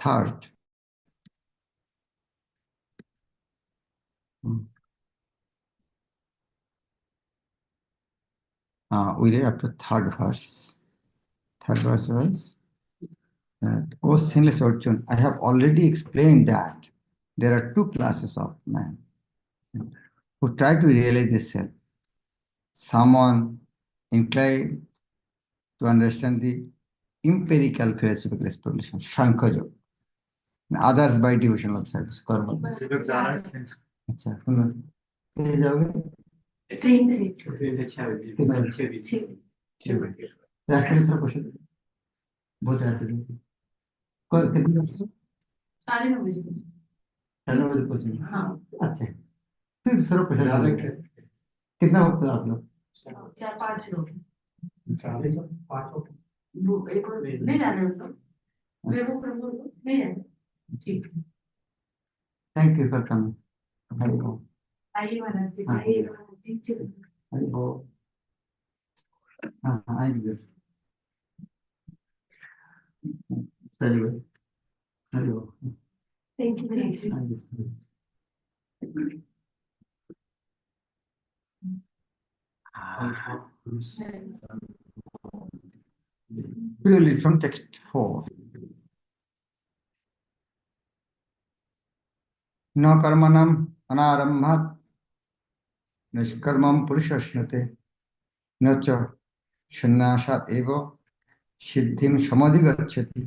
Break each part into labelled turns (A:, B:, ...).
A: third. We read up to third verse. Third verse was that, O sinless Arjun, I have already explained that there are two classes of man who try to realize the self. Someone inclined to understand the empirical philosophical explanation, Shankhaja. Others by devotional service. Karma. अच्छा सुनो कहीं जाओगे
B: train से
A: रास्ते में थोड़ा कुछ बहुत रास्ते में कल कितने बजे
B: 9:30
A: 9 बजे पहुंचेंगे
B: हाँ
A: अच्छा फिर सर कुछ कितना वक्त है आप लोग
B: 4-5 लोग वो एक और नहीं जाना है तो मैं वो नहीं जाना ठीक
A: thank you for coming Hari बोल
B: आइए महाराज जी आइए ठीक है
A: हरि बोल हाँ आइए चलिए हरि बोल
B: thank you
A: Purely from text 4. न कर्मणम् अनारम्भात् निष्कर्मं पुरुषश्नुते न च संन्यासात् एव सिद्धिं समधिगच्छति.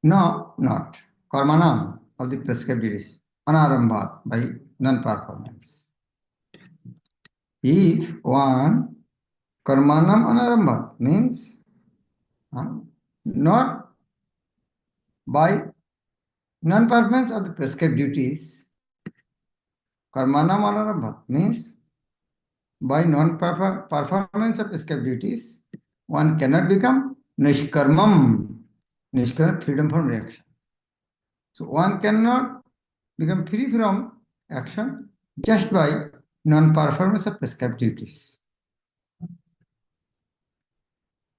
A: No, not karmanam of the prescribed duties anarambhat by non-performance. If one karmanam anarambhat means not by non-performance of the prescribed duties, karmanam anarambhat means by non-performance of prescribed duties, one cannot become nishkarmam. Nishkarma, freedom from reaction. So one cannot become free from action just by non-performance of prescribed duties.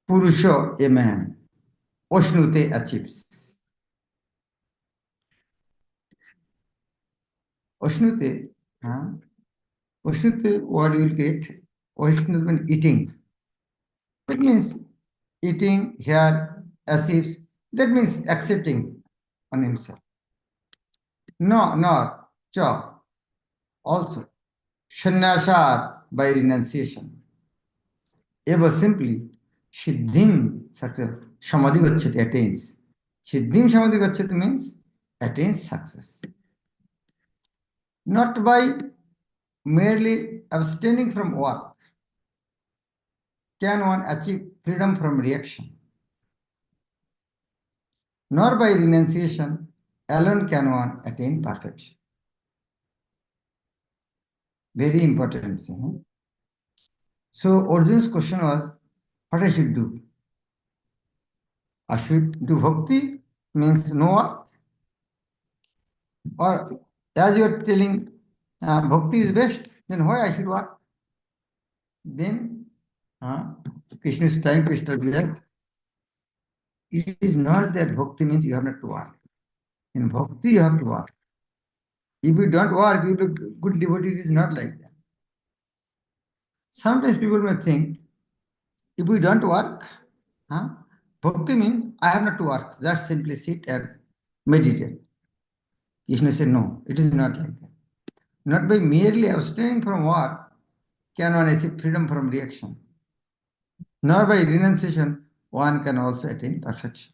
A: Purusha, a man, Oshnute achieves. Oshnute, Oshnute, what you will get? Oshnute means eating. That means eating here, achieves. That means accepting on himself. No, nor, cha, also. Sannyasat by renunciation. Eva simply, Siddhim, success, Samadhi Gacchati attains. Siddhim Samadhi Gacchati means attains success. Not by merely abstaining from work can one achieve freedom from reaction. Nor by renunciation alone can one attain perfection. Very important thing. So Arjun's question was, what I should do? I should do bhakti, means no work. Or as you are telling bhakti is best, then why I should work? Then Krishna is trying to establish that it is not that bhakti means you have not to work. In bhakti you have to work. If you don't work, you look good devotee. It is not like that. Sometimes people may think, if we don't work, bhakti means I have not to work. Just simply sit and meditate. Krishna said, no, it is not like that. Not by merely abstaining from work can one achieve freedom from reaction. Nor by renunciation one can also attain perfection.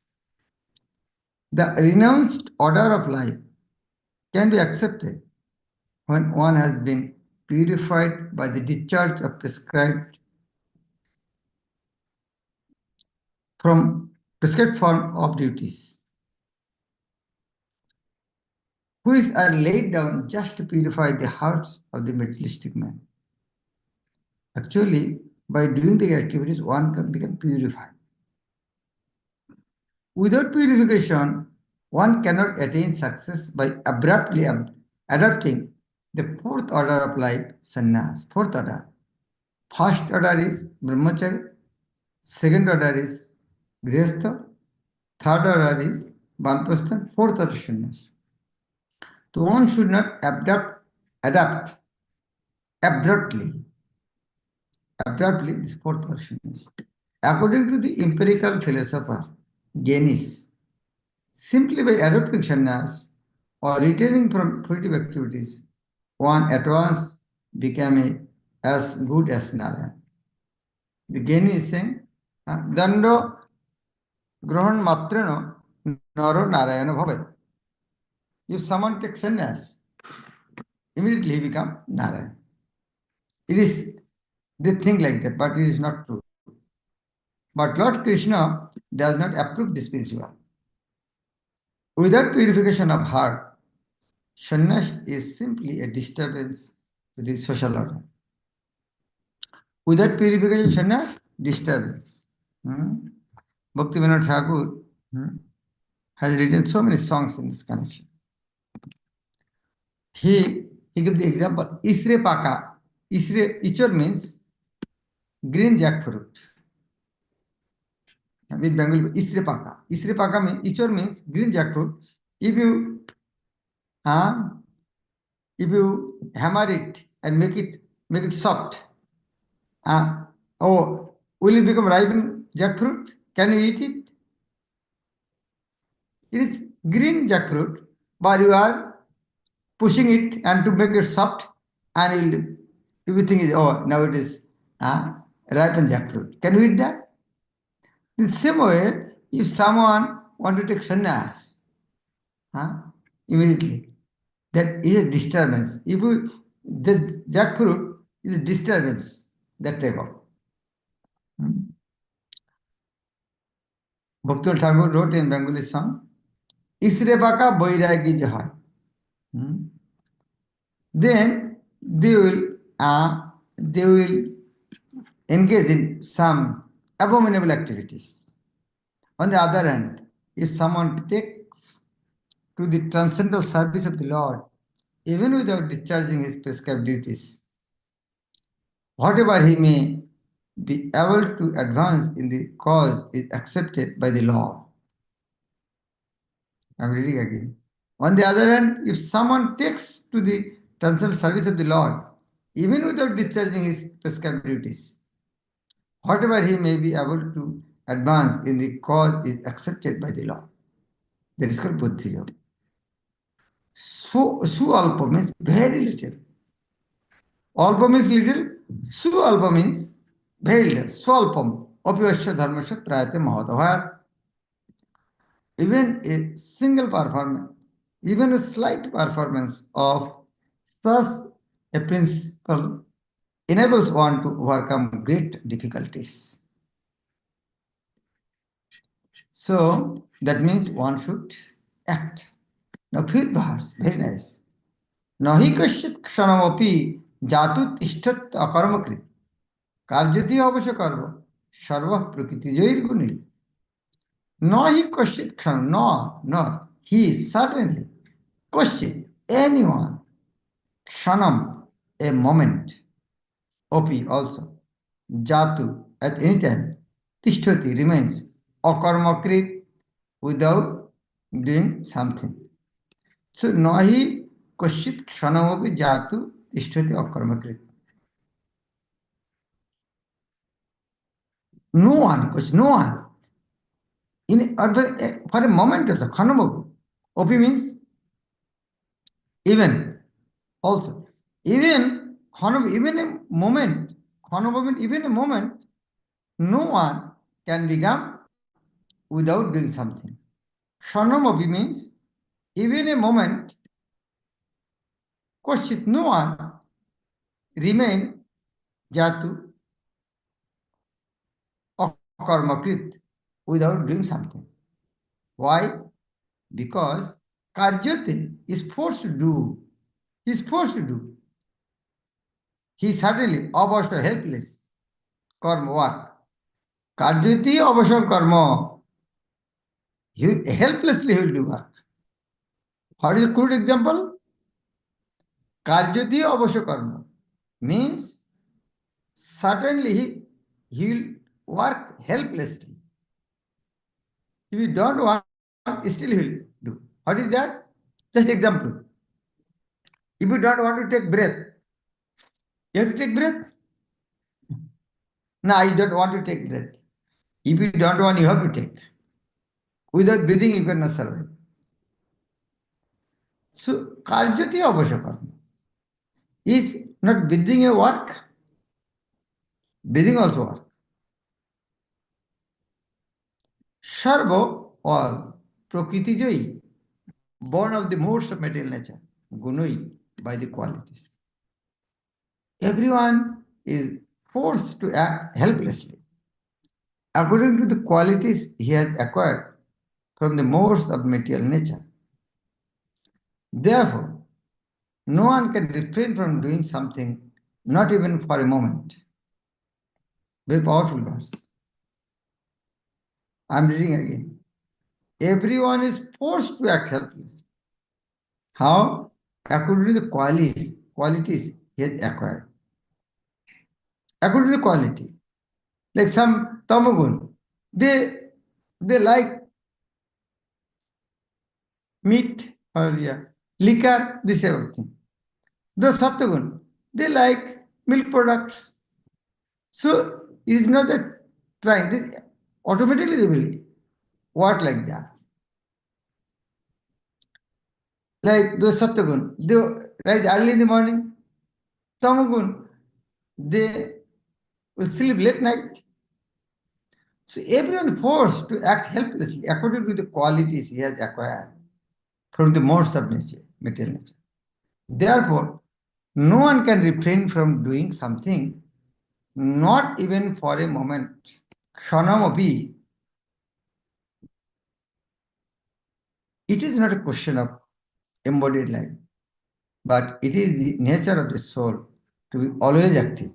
A: The renounced order of life can be accepted when one has been purified by the discharge of prescribed form of duties, which are laid down just to purify the hearts of the materialistic man. Actually, by doing the activities, one can become purified. Without purification, one cannot attain success by abruptly adopting the fourth order of life, sannyas. Fourth order. First order is brahmacharya, second order is grihastha, Third order is Vanprasthan, fourth order Shunyas. So one should not adapt abruptly. Abruptly, this fourth order Shunyas. According to the empirical philosopher Genis, simply by adopting sannyas or retaining from fruitive activities, one at once became as good as Narayan. The Geni is saying, Dando Grohan Matrano Naro Narayana Bhavat. If someone takes sannyas, immediately he becomes Narayan. It is, they think like that, but it is not true. But Lord Krishna does not approve this principle. Without purification of heart, sannyas is simply a disturbance to the social order. Without purification, sannyas, disturbance. Bhakti Vinod Thakur has written so many songs in this connection. He gave the example, Isre Paka. Isre, Ichor means green jackfruit. With Bengali, Isre Paka. Isre Paka means, Ichor means green jackfruit. If you hammer it and make it soft, will it become ripened jackfruit? Can you eat it? It is green jackfruit, but you are pushing it and to make it soft, and everything is, now it is ripened jackfruit. Can you eat that? The same way, if someone want to take sannyas, immediately, that is a disturbance. If the jackfruit is a disturbance, that type of. Bhakti Thakur wrote in Bengali song, Isre Baka Bairagi Jahai. Then they will engage in some abominable activities. On the other hand, if someone takes to the transcendental service of the Lord, even without discharging his prescribed duties, whatever he may be able to advance in the cause is accepted by the law. I'm reading again. On the other hand, if someone takes to the transcendental service of the Lord, even without discharging his prescribed duties, whatever he may be able to advance in the cause is accepted by the law. That is called Bhakti Yoga. Su alpa means very little. Alpa means little. Su alpa means very little. Swalpam. Apyasya dharmasya trayate mahadavayat. Even a single performance, even a slight performance of such a principle enables one to overcome great difficulties. So that means one should act. Now fifth verse, very nice. Nahi kasyat kshanamapi jatu tishtat akarmakrit karyati avasya karma sarva prakriti jair guni. Nahi kasyat kshanam, nor he certainly, kasyat, anyone, kshanam, a moment, opi also, jatu, at any time, tishtati, remains, akarmakrit, without doing something. So, nahi kasyat kshanamapi jatu tishtati akarmakrit. No one, because no one, for a moment also, khanamapu. Opi means even, also. Even a moment, even a moment, no one can become without doing something. Shanamapi means even a moment, Koshit, no one remain jatu akarmakrit without doing something. Why? Because Karjate is forced to do. He is forced to do. He is suddenly abhasya, helpless. Karma work. Karjati abhasya karma. Helplessly he will do work. What is a crude example? Karjati abhasya karma means certainly he will work helplessly. If you don't want, still he will do. What is that? Just example. If you don't want to take breath, you have to take breath. No, I don't want to take breath. If you don't want, you have to take. Without breathing, you cannot survive. So, karyati avasya is not breathing a work, breathing also work. Sarva or prakriti joyi, born of the modes of material nature, gunoi, by the qualities. Everyone is forced to act helplessly according to the qualities he has acquired from the modes of material nature. Therefore, no one can refrain from doing something, not even for a moment. Very powerful verse. I am reading again. Everyone is forced to act helplessly. How? According to the qualities he has acquired. According to the quality. Like some tamagun, they like meat or liquor, this everything. The sattvagun, they like milk products. So it is not that trying. This, automatically they will work like that. Like those sattvagun, they rise early in the morning. Tamagun, they will sleep late night. So everyone forced to act helplessly according to the qualities he has acquired from the modes of nature, material nature. Therefore, no one can refrain from doing something, not even for a moment. Kshanamapi. It is not a question of embodied life, but it is the nature of the soul to be always active.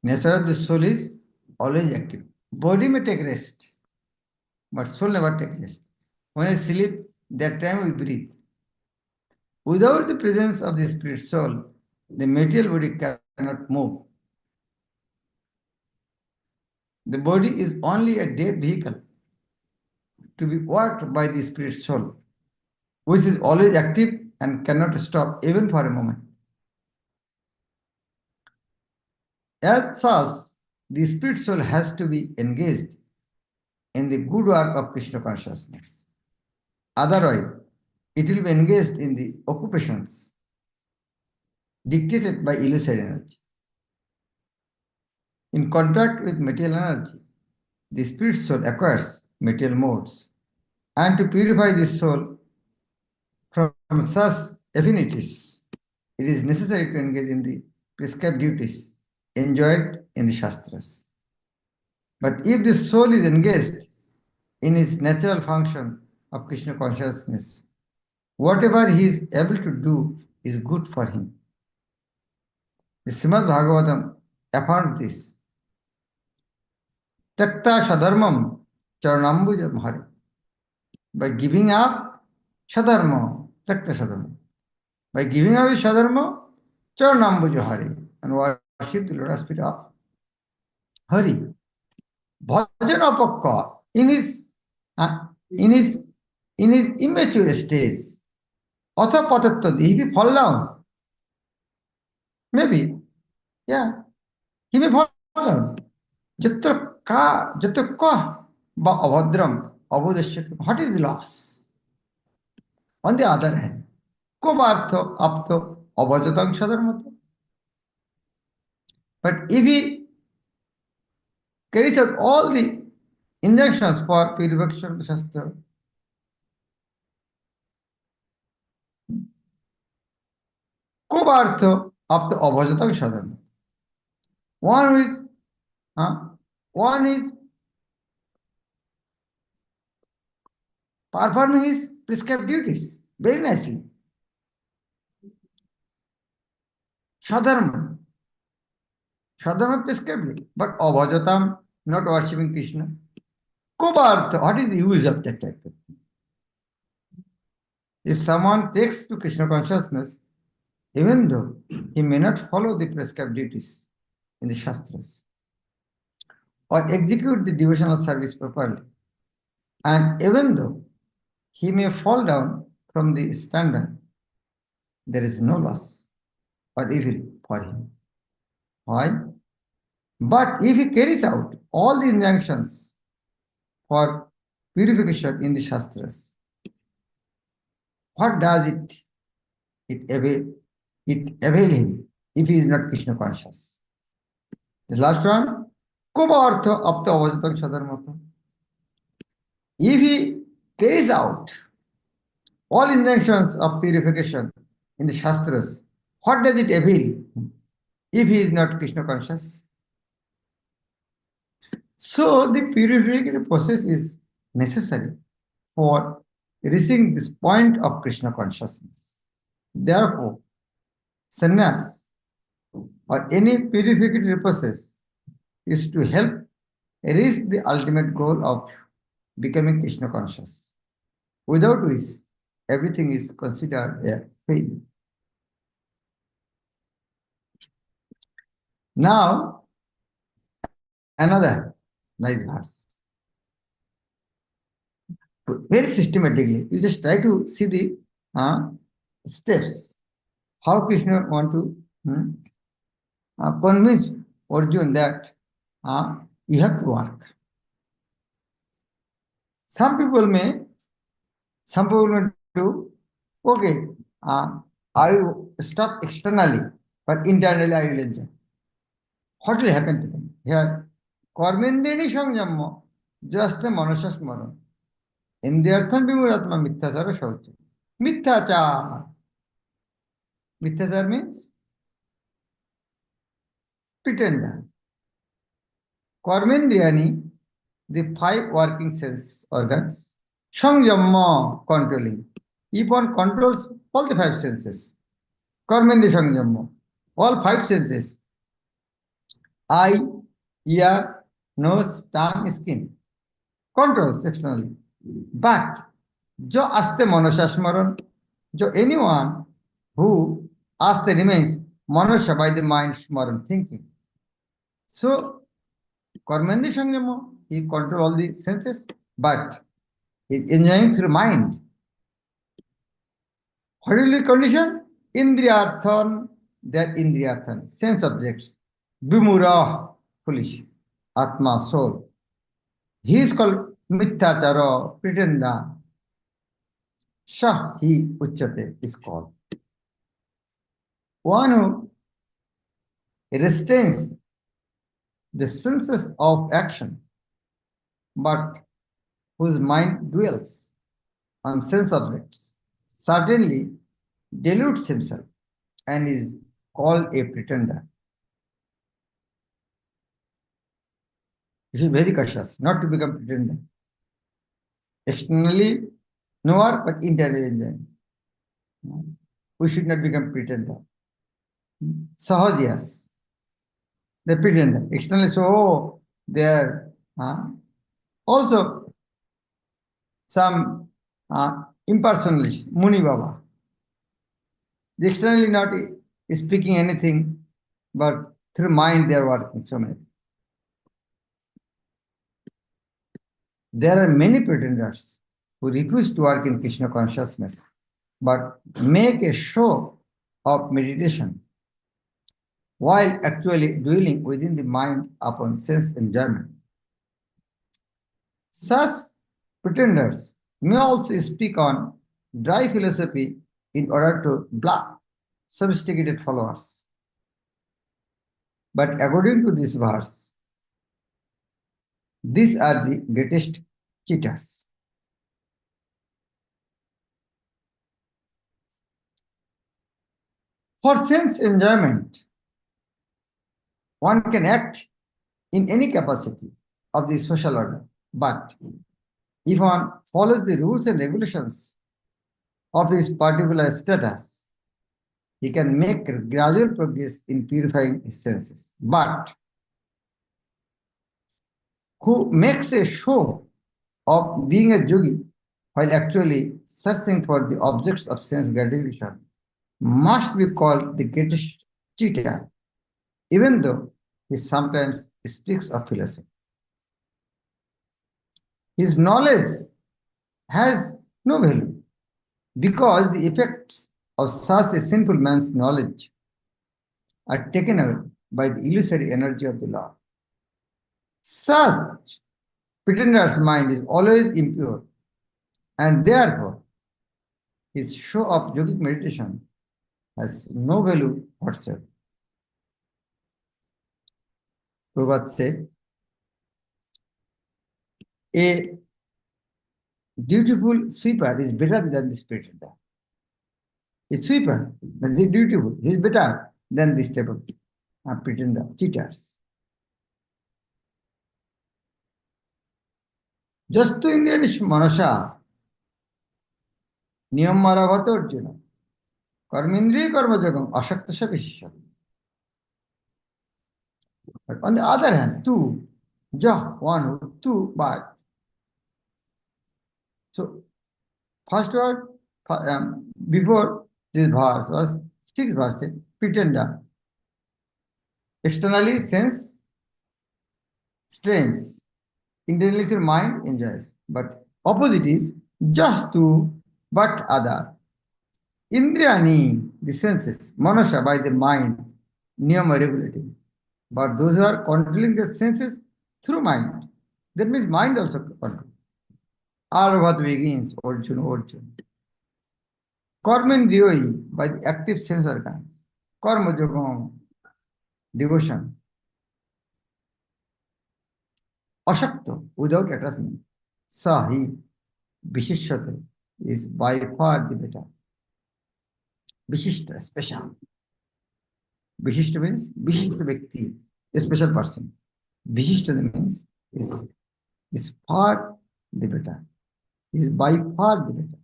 A: Nature of the soul is always active. Body may take rest, but soul never takes rest. When I sleep, that time we breathe. Without the presence of the spirit soul, the material body cannot move. The body is only a dead vehicle to be worked by the spirit soul, which is always active and cannot stop even for a moment. As such, the spirit soul has to be engaged in the good work of Krishna consciousness. Otherwise, it will be engaged in the occupations dictated by illusory energy. In contact with material energy, the spirit soul acquires material modes. And to purify the soul from such affinities, it is necessary to engage in the prescribed duties enjoined in the Shastras. But if the soul is engaged in its natural function of Krishna consciousness, whatever he is able to do is good for him. The Srimad Bhagavatam affirms this. Takta Shadharmam Charanambuja Mahari. By giving up Shadharma, Takta Shadharma. By giving away Shadharma, Charanambuja Hari, and worship the lotus feet of Hari. Bhajan Apakka, in his immature stage, Atha Patattad, he may fall down. Maybe, yeah, he may fall down. Jatra ka ba avadram avadasya. What is loss? On the other hand, kobartho apto avajatang shadharmato. But if he carries out all the injunctions for purification of the Shastra, kobartho apto avajatang shadharmato. One is performing his prescribed duties very nicely. Shadharma prescribed, but avajatam, not worshipping Krishna. Kobartha, what is the use of that type of thing? If someone takes to Krishna consciousness, even though he may not follow the prescribed duties in the Shastras or execute the devotional service properly, And even though he may fall down from the standard, there is no loss or evil for him. Why? But if he carries out all the injunctions for purification in the Shastras, what does it avail him if he is not Krishna conscious? The last one, Kobartha apta avajatam sadarmata. If he carries out all injunctions of purification in the Shastras, what does it avail if he is not Krishna conscious? So the purification process is necessary for reaching this point of Krishna consciousness. Therefore, sannyas or any purificatory process is to help reach the ultimate goal of becoming Krishna conscious, without which everything is considered a failure. Now, another nice verse. Very systematically, you just try to see the steps, how Krishna want to convince Arjuna that you have to work. Some people may do, okay, I will stop externally, but internally I will enjoy. What will happen to them? Here, Karmendeni Sangyamma, just the Manasya Smaran. Indyarthan Vimuratma Mithyachara Shaucha. Mithyachar. Mithyachar means pretender. Karmendriyani, the 5 working sense organs. Sangyamma, controlling. If one controls all the 5 senses, Karmendi Sangyamma, all 5 senses, eye, ear, nose, tongue, skin, controls externally. But jo aste manasya smaran, jo anyone who aste remains manasya by the mind smaran thinking. So Karmendi Sangyama, he controls all the senses, but he is enjoying through mind. What will be condition? Indriyarthan, that Indriyarthan, sense objects. Vimura, foolish. Atma, soul. He is called Mithyachara, pretender. Shah, he, Uchate, is called. One who restrains the senses of action, but whose mind dwells on sense objects, certainly deludes himself and is called a pretender. You should be very cautious not to become pretender. Externally, no work, but internally enjoying. We should not become pretender. Sahajas, the pretender. Externally, so they are also some impersonalists, Muni Baba. They externally not speaking anything, but through mind they are working so many. There are many pretenders who refuse to work in Krishna consciousness, but make a show of meditation, while actually dwelling within the mind upon sense enjoyment. Such pretenders may also speak on dry philosophy in order to bluff sophisticated followers. But according to this verse, these are the greatest cheaters. For sense enjoyment, one can act in any capacity of the social order, but if one follows the rules and regulations of his particular status, he can make gradual progress in purifying his senses. But who makes a show of being a yogi while actually searching for the objects of sense gratification must be called the greatest cheater, even though he sometimes speaks of philosophy. his knowledge has no value because the effects of such a simple man's knowledge are taken away by the illusory energy of the law. Such pretender's mind is always impure, and therefore his show of yogic meditation has no value whatsoever. Prabhupada said, a dutiful sweeper is better than this pretender. A sweeper is dutiful, he is better than this type of pretender, cheaters. Just to Indianish manasha, niyam maravata arjuna, karmindriya karmajagam, ashakta shabhisha. But on the other hand, two, one, two, but. So, first word, before this verse was 6 verses, pretender. Externally, sense, strange. Internally, through mind, enjoys. But opposite is just two, but other. Indriyani, the senses, manasha by the mind, niyama regulating. But those who are controlling the senses through mind, that means mind also control. Arvat begins, Orjun. Karmendriyoi, by the active sense organs. Karma yogam, devotion. Ashakta, without attachment. Sahi, Vishishata, is by far the better. Vishishta, special. Vishishta means Vishishta Vyakti, a special person. Vishishta means is far the better. Is by far the better.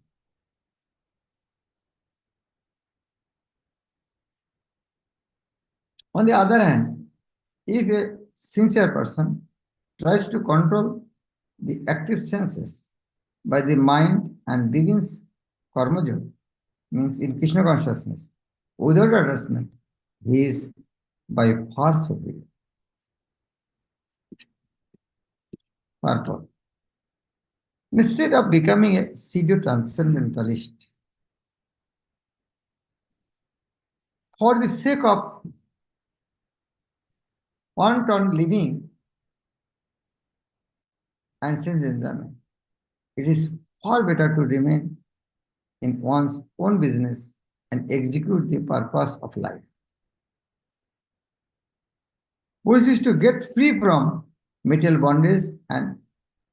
A: On the other hand, if a sincere person tries to control the active senses by the mind and begins karma yoga, means in Krishna consciousness, without attachment, he is by far superior. Purport. Instead of becoming a pseudo-transcendentalist, for the sake of wanton living and sense enjoyment, it is far better to remain in one's own business and execute the purpose of life, which is to get free from material bondage and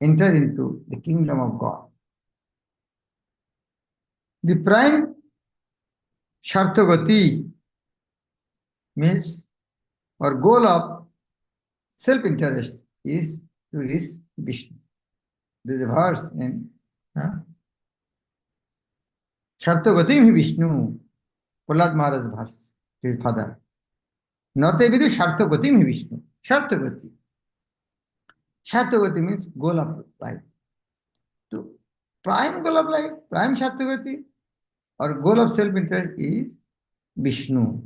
A: enter into the kingdom of God. The prime Sharthagati means or goal of self-interest is to reach Vishnu. There is a verse in Sharthagatim hi Vishnu, Prahlad Maharaj's verse to his father. Nate vidu Sharthagatim hi Vishnu. Sharthagati. Sharthagati means goal of life. So, prime goal of life, prime Sharthagati or goal of self-interest is Vishnu.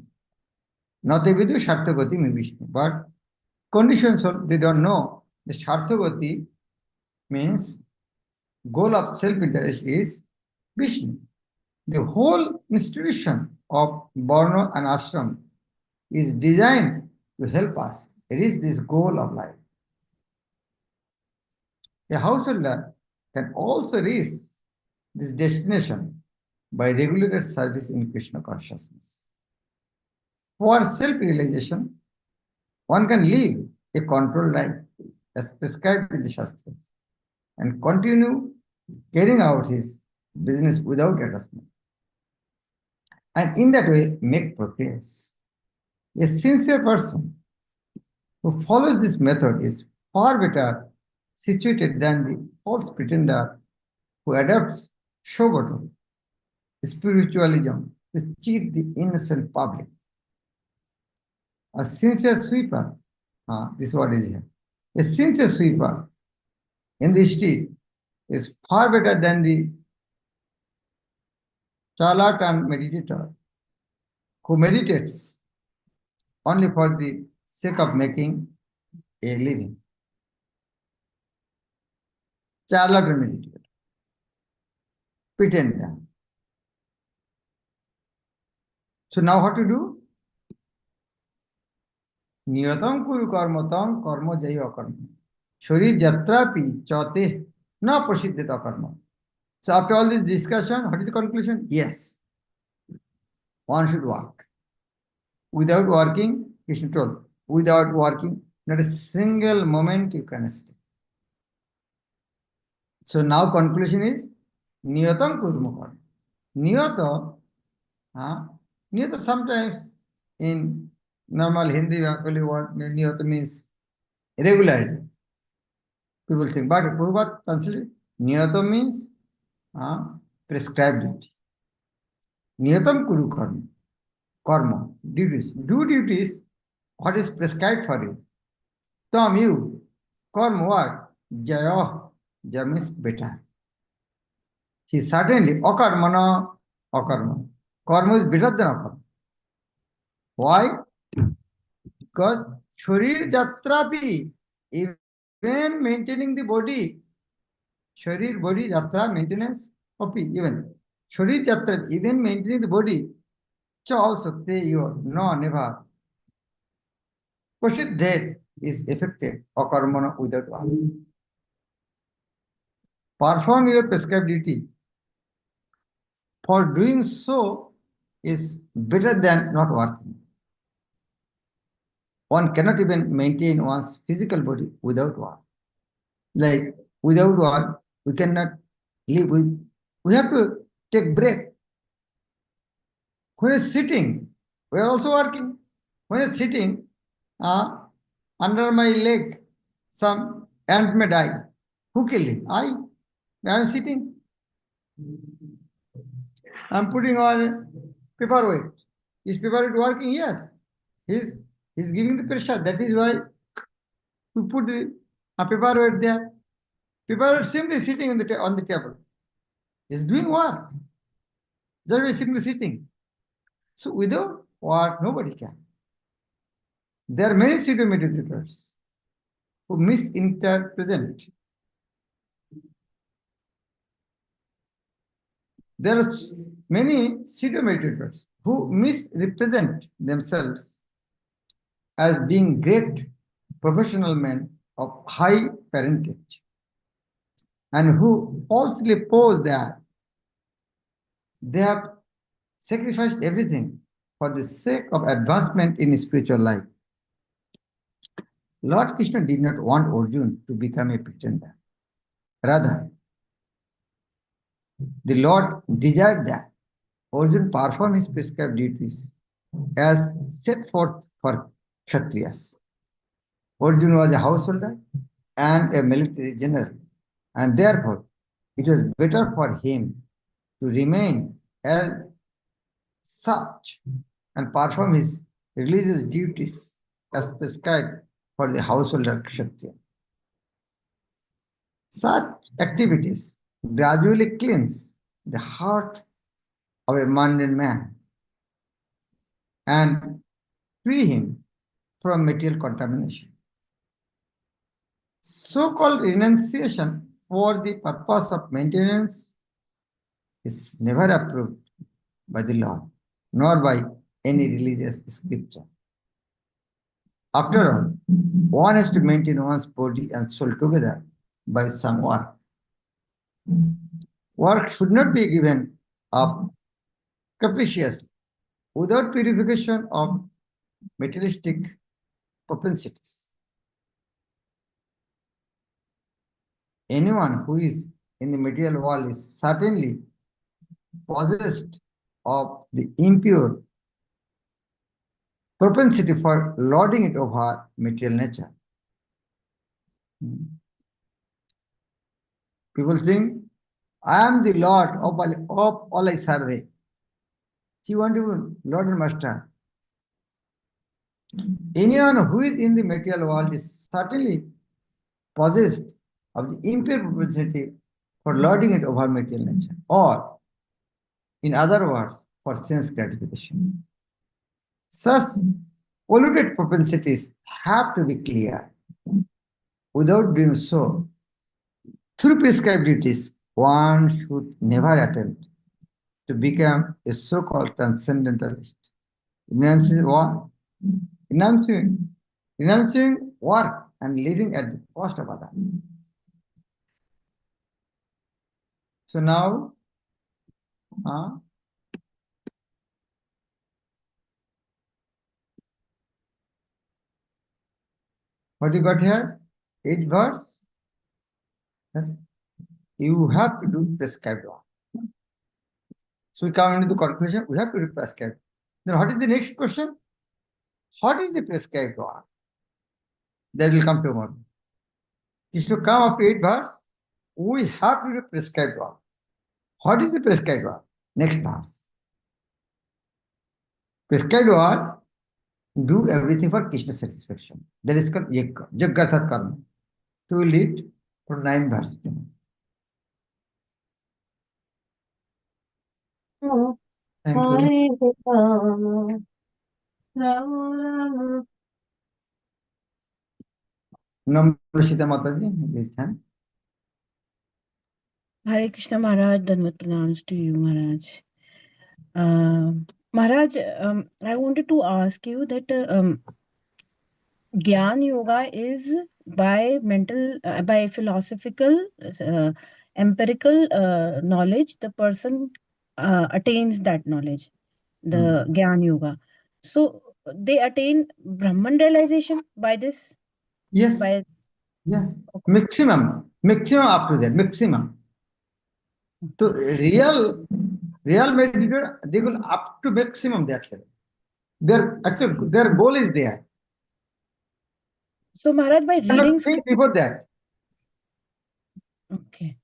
A: Nate vidu Sharthagati hi Vishnu. But conditions they don't know. The Sharthagati means goal of self-interest is Vishnu. The whole institution of Varna and Ashram is designed to help us reach this goal of life. A householder can also reach this destination by regulated service in Krishna consciousness. For self-realization, one can live a controlled life as prescribed in the Shastras and continue carrying out his business without attachment. And in that way, make progress. A sincere person who follows this method is far better situated than the false pretender who adopts showboating, spiritualism to cheat the innocent public. A sincere sweeper, this word is here. A sincere sweeper in the street is far better than the charlatan meditator who meditates only for the sake of making a living. charlatan meditate. Pretend that. So now what to do? Niyatam kuru karmatam karma jaya akarma. Shori jatrapi chate na prasiddhita karma. So after all this discussion, what is the conclusion? Yes, one should work. Without working, Krishna told, without working, not a single moment you can stay. So now conclusion is niyatam kurma karma. Niyata, niyata sometimes in normal Hindi, actually what niyata means regularity. People think, but Prabhupada translated niyata means prescribed duty. Niyatam kuru karma. Karma, duties. Do duties, what is prescribed for you. Tam you, karma what? Jaya, jaya means better. He certainly, akarmana, akarma. Karma is better than akarma. Why? Because sharir jatrapi, even maintaining the body, sharir, body, jatra, maintenance, api, even. Sharir jatra, even maintaining the body, cha also te you, no, never. Question death is effective or karmana without work. Perform your prescribed duty. For doing so is better than not working. One cannot even maintain one's physical body without work. Like without work, we cannot live. We have to take break. When it's sitting, we are also working. When it's sitting, under my leg, some ant may die. Who killed him? I am sitting. I'm putting on paperweight. Is paperweight working? Yes. He's giving the pressure. That is why we put the paperweight there. Paperweight simply sitting on the table. He's doing work. Just by simply sitting. So without work, nobody can. There are many pseudo meditators who misinterpret. There are many pseudo meditators who misrepresent themselves as being great professional men of high parentage and who falsely pose that they have sacrificed everything for the sake of advancement in spiritual life. Lord Krishna did not want Arjuna to become a pretender. Rather, the Lord desired that Arjuna perform his prescribed duties as set forth for Kshatriyas. Arjuna was a householder and a military general, and therefore it was better for him to remain as such and perform his religious duties as prescribed for the householder Kshatriya. Such activities gradually cleanse the heart of a mundane man and free him from material contamination. So-called renunciation for the purpose of maintenance is never approved by the Lord, nor by any religious scripture. After all, one has to maintain one's body and soul together by some work. Work should not be given up capriciously without purification of materialistic propensities. Anyone who is in the material world is certainly possessed of the impure propensity for lording it over material nature. People think, I am the Lord of all I serve. See, want to Lord and Master. Anyone who is in the material world is certainly possessed of the impure propensity for lording it over material nature, or in other words, for sense gratification. Such polluted propensities have to be clear. Without doing so, Through prescribed duties, one should never attempt to become a so-called transcendentalist. Renouncing what? Renouncing, renouncing work and living at the cost of others. So now, what you got here? 8th verse. You have to do prescribed work. So we come into the conclusion, we have to do prescribed. Then what is the next question? What is the prescribed work? That will come tomorrow. Is to come up to 8th verse. We have to do prescribed work. What is the prescribed work? Next verse. Prescribed work, do everything for Krishna satisfaction. That is called yajna. Yajna arthat karma. So we read for 9 verse. Thank you. Namrashita Mataji, please thank.
C: Hare Krishna Maharaj, Dhanvat pranams to you, Maharaj. Maharaj, I wanted to ask you that Gyan Yoga is by by philosophical, empirical knowledge, the person attains that knowledge, the Gyan Yoga. So they attain Brahman realization by this?
A: Yes. Yeah. Maximum up to that, maximum. So real meditator, they will up to maximum that level. Their goal is there.
C: So Maharaj, by reading
A: before that.
C: Okay.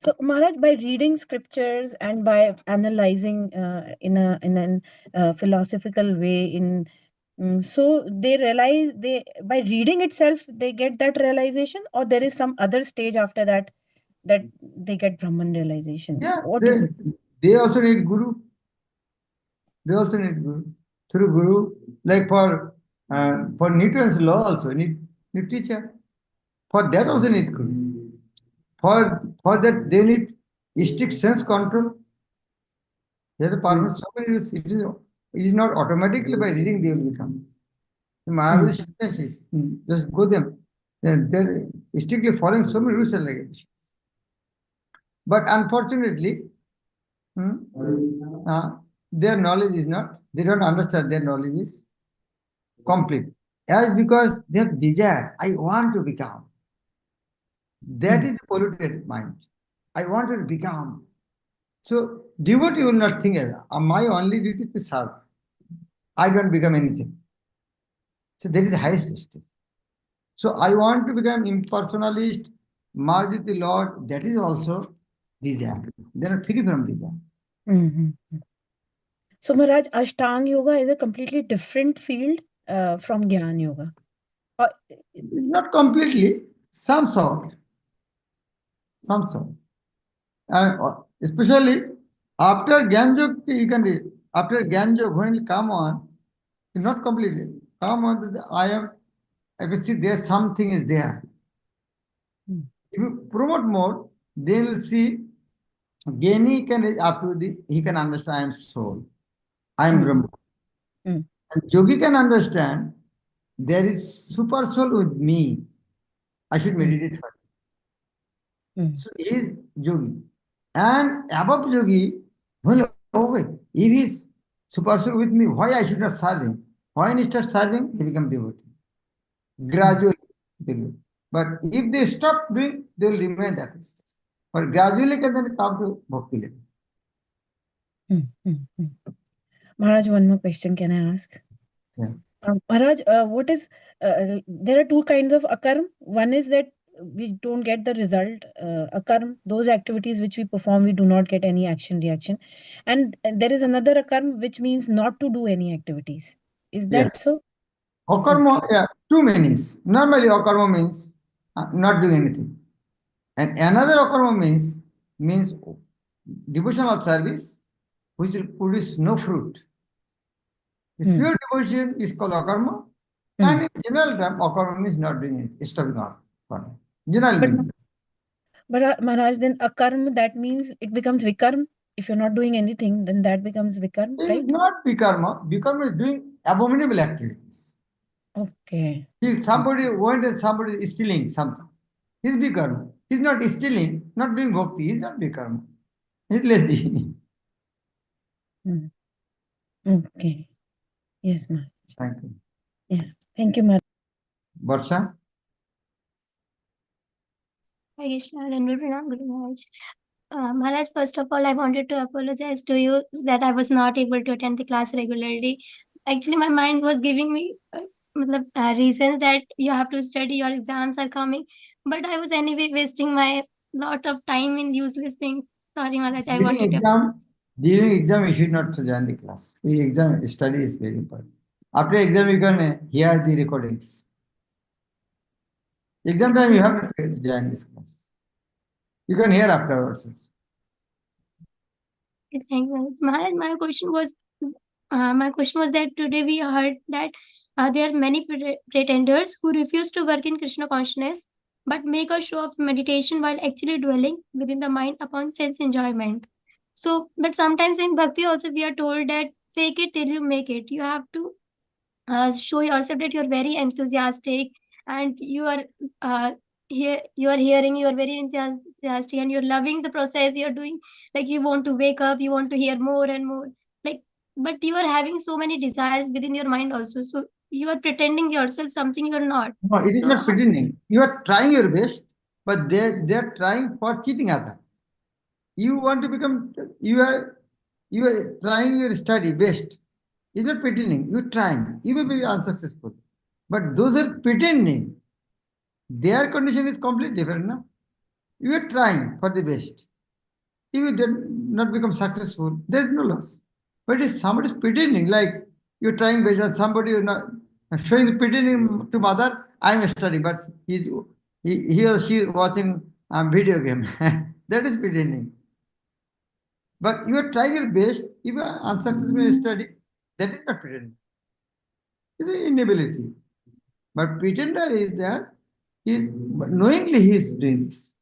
C: So Maharaj, by reading scriptures and by analyzing in a philosophical way, so they realize by reading itself they get that realization, or there is some other stage after that they get Brahman realization.
A: Yeah, they also need guru. They also need guru. Through guru, like for Newton's law also need teacher. For that also need guru. For that they need strict sense control. There's a part so many rules. It is not automatically by reading they will become. Maharaja strictness just go them. They're strictly following so many rules and regulations. But unfortunately, their knowledge is not, they don't understand their knowledge is complete. As because they have desire, I want to become. That is the polluted mind. I want to become. So devotee will not think, my only duty to serve. I don't become anything. So that is the highest stage. So I want to become impersonalist, merge with the Lord. That is also desire. They are free from desire.
C: So Maharaj, Ashtanga Yoga is a completely different field from Gyan Yoga.
A: Not completely, some sort. Some sort. And especially after Gyan Yoga, you can read. After Gyan Yoga, when it come on, not completely. Come on, I can see there something is there. If you promote more, then you'll see Gyani can up to he can understand I am soul. I am Brahma. And Yogi can understand there is super soul with me. I should meditate for it. So he is Yogi. And above Yogi, well, okay, if he is super soul with me, why I should not serve him? Why I start serving? He become devotee. Gradually. But if they stop doing, they will remain that way. But gradually can then come to bhakti level.
C: Maharaj, one more question can I ask?
A: Yeah.
C: Maharaj, what is there are two kinds of akarm. One is that we don't get the result. Akarm, those activities which we perform, we do not get any action reaction. And there is another akarm which means not to do any activities. Is that so?
A: Akarma, yeah, two meanings. Normally, akarma means not doing anything. And another akarma means devotional service, which will produce no fruit. The pure devotion is called akarma. And in general term, akarma means not doing it, stopping all. General meaning.
C: But Maharaj, then akarma, that means it becomes vikarma. If you're not doing anything, then that becomes vikarma,
A: It
C: right?
A: is not bikarma. Bikarma is doing abominable activities.
C: Okay.
A: If somebody went and somebody is stealing something, he's bikarma. He's not stealing, not doing bhakti. He's not bikarma. He's lazy.
C: Hmm. Okay. Yes, Maharaj.
A: Thank you.
C: Yeah. Thank you, Maharaj.
A: Varsha?
D: Hare Krishna, Rendu Pranam, Guru Maharaj. Maharaj, first of all, I wanted to apologize to you that I was not able to attend the class regularly. Actually, my mind was giving me reasons that you have to study, your exams are coming. But I was anyway wasting my lot of time in useless things. Sorry, Maharaj, I
A: During
D: wanted to.
A: exam, you should not join the class. The exam study is very important. After exam, you can hear the recordings. Exam time, you have to join this class. You can hear afterwards.
D: Thank you, Maharaj. My question was that today we heard that there are many pretenders who refuse to work in Krishna consciousness but make a show of meditation while actually dwelling within the mind upon sense enjoyment. So, but sometimes in bhakti also we are told that fake it till you make it. You have to show yourself that you're very enthusiastic and you are you are hearing, you are very enthusiastic and you're loving the process you're doing. Like you want to wake up, you want to hear more and more. Like, but you are having so many desires within your mind also. So you are pretending yourself something you're not.
A: No, it is
D: So
A: not pretending. You are trying your best, but they're trying for cheating others. You want to become, you are trying your study best. It's not pretending. You're trying. You may be unsuccessful. But those are pretending. Their condition is completely different. No? You are trying for the best. If you did not become successful, there is no loss. But if somebody is pretending, like you're trying best, and somebody you're not showing the pretending to mother, I'm studying, but he or she is watching video game. That is pretending. But you are trying your best, if you are unsuccessful in study, that is not pretending. It's an inability. But pretender is there, knowingly he is doing this.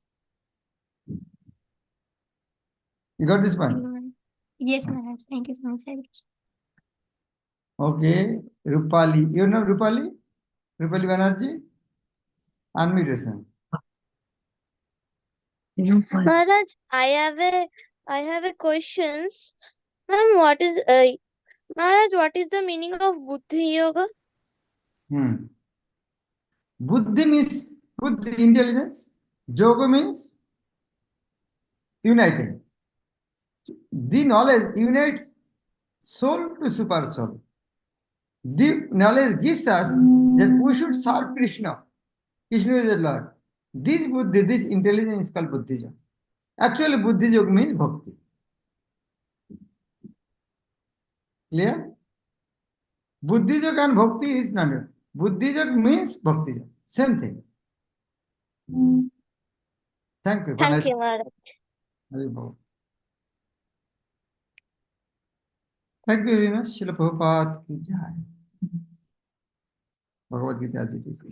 A: You got this point?
D: yes, Maharaj. Thank you so much. Hare Krishna.
A: Okay, Rupali. You know Rupali? Rupali Banerjee? Unmute yourself.
E: Maharaj, I have a questions. Ma'am, Maharaj, what is the meaning of Buddhi Yoga?
A: Buddhi means Buddhi, intelligence. Yoga means uniting. The knowledge unites soul to super soul. The knowledge gives us that we should serve Krishna. Krishna is the Lord. This Buddhi, this intelligence is called Buddhi Yoga. Actually, Buddhi Yoga means bhakti. Clear? Buddhi Yoga and bhakti is not. Buddhi Yoga means bhakti yoga. Same thing. Thank you.
E: Thank you, Maharaj.
A: Thank you very much. Srila Prabhupada ki jai. Bhagavad Gita as it is.